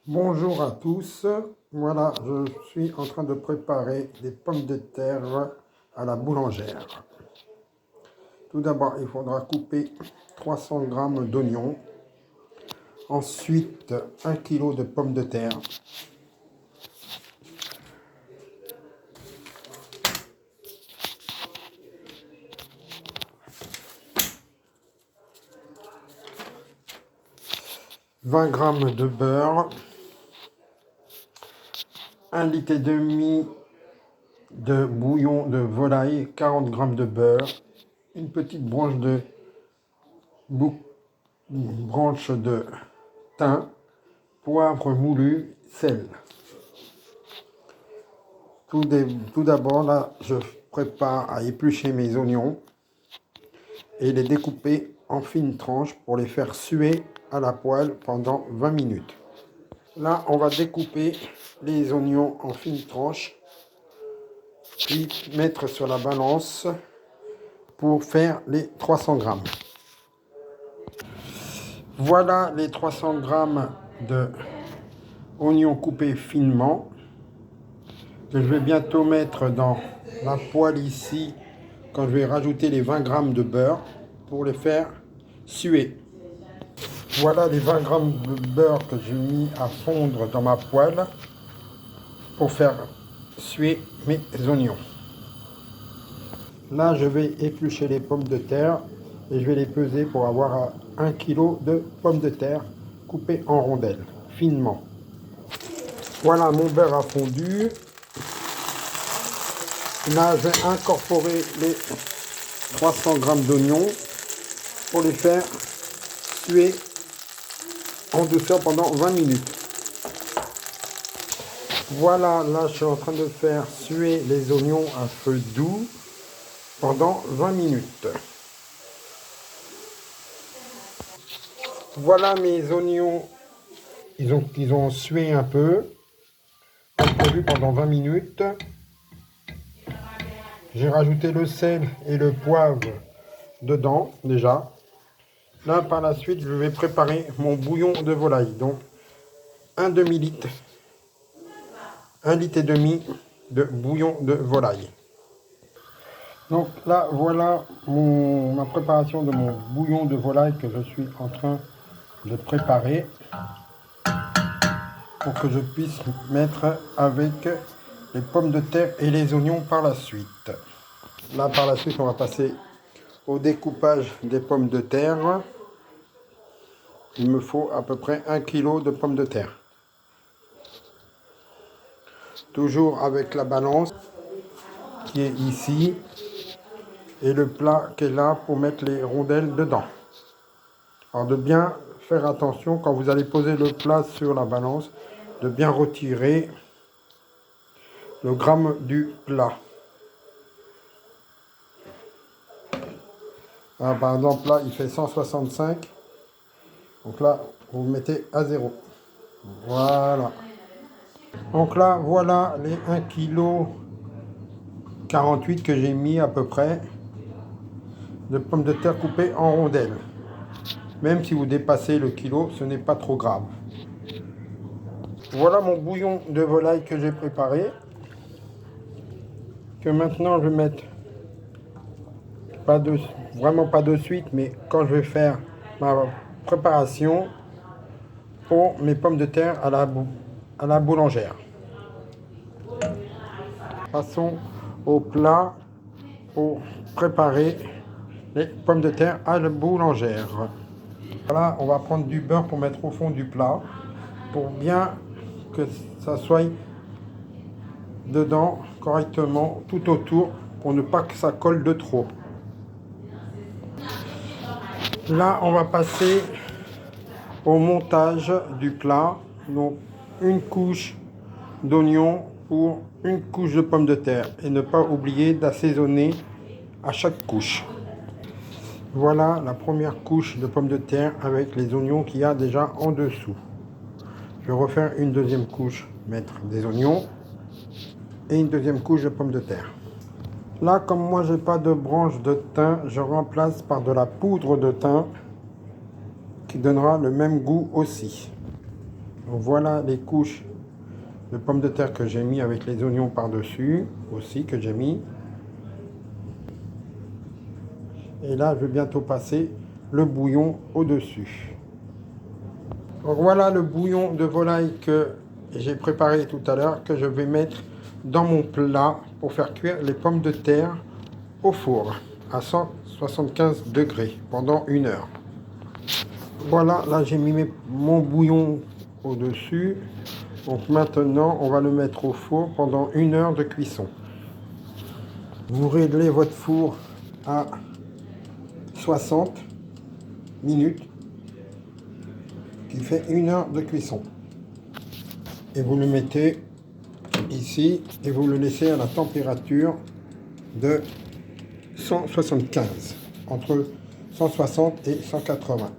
Bonjour à tous, voilà, je suis en train de préparer des pommes de terre à la boulangère. Tout d'abord, il faudra couper 300 g d'oignons, ensuite 1 kg de pommes de terre, « 20 g de beurre, 1,5 litre de bouillon de volaille, 40 g de beurre, une petite branche de thym, poivre moulu, sel. Tout d'abord, là, je prépare à éplucher mes oignons et les découper en fines tranches pour les faire suer à la poêle pendant 20 minutes. Là, on va découper les oignons en fines tranches, puis mettre sur la balance pour faire les 300 g. Voilà les 300 g de oignons coupés finement, que je vais bientôt mettre dans la poêle ici quand je vais rajouter les 20 g de beurre pour les faire suer. Voilà les 20 g de beurre que j'ai mis à fondre dans ma poêle pour faire suer mes oignons. Là, je vais éplucher les pommes de terre et je vais les peser pour avoir 1 kg de pommes de terre coupées en rondelles, finement. Voilà, mon beurre a fondu. Là, je vais incorporer les 300 g d'oignons pour les faire suer en douceur pendant 20 minutes. Voilà, là, je suis en train de faire suer les oignons à feu doux pendant 20 minutes. Voilà mes oignons, ils ont sué un peu, comme prévu pendant 20 minutes. J'ai rajouté le sel et le poivre dedans déjà. Là, par la suite, je vais préparer mon bouillon de volaille. Donc, un demi-litre, 1,5 litre de bouillon de volaille. Donc là, voilà ma préparation de mon bouillon de volaille que je suis en train de préparer pour que je puisse mettre avec les pommes de terre et les oignons par la suite. Là, par la suite, on va passer au découpage des pommes de terre. Il me faut à peu près 1 kg de pommes de terre. Toujours avec la balance qui est ici et le plat qui est là pour mettre les rondelles dedans. Alors de bien faire attention quand vous allez poser le plat sur la balance, de bien retirer le gramme du plat. Alors, par exemple là il fait 165, donc là vous mettez à 0. Voilà. Donc là voilà les 1,48 kg que j'ai mis à peu près de pommes de terre coupées en rondelles. Même si vous dépassez le kilo, ce n'est pas trop grave. Voilà mon bouillon de volaille que j'ai préparé. Que maintenant je vais mettre, vraiment pas de suite, mais quand je vais faire ma préparation pour mes pommes de terre à la boulangère. Passons au plat pour préparer les pommes de terre à la boulangère. Voilà, on va prendre du beurre pour mettre au fond du plat, pour bien que ça soit dedans correctement tout autour, pour ne pas que ça colle de trop. Là, on va passer au montage du plat. Donc, une couche d'oignon pour une couche de pommes de terre. Et ne pas oublier d'assaisonner à chaque couche. Voilà la première couche de pommes de terre avec les oignons qu'il y a déjà en dessous. Je vais refaire une deuxième couche, mettre des oignons et une deuxième couche de pommes de terre. Là, comme moi j'ai pas de branche de thym, je remplace par de la poudre de thym qui donnera le même goût aussi. Voilà les couches de pommes de terre que j'ai mis avec les oignons par-dessus aussi que j'ai mis. Et là, je vais bientôt passer le bouillon au-dessus. Donc voilà le bouillon de volaille que j'ai préparé tout à l'heure, que je vais mettre dans mon plat pour faire cuire les pommes de terre au four à 175 degrés pendant 1 heure. Voilà, là j'ai mis mon bouillon au-dessus. Donc maintenant, on va le mettre au four pendant 1 heure de cuisson. Vous réglez votre four à 60 minutes, qui fait 1 heure de cuisson. Et vous le mettez ici et vous le laissez à la température de 175, entre 160 et 180.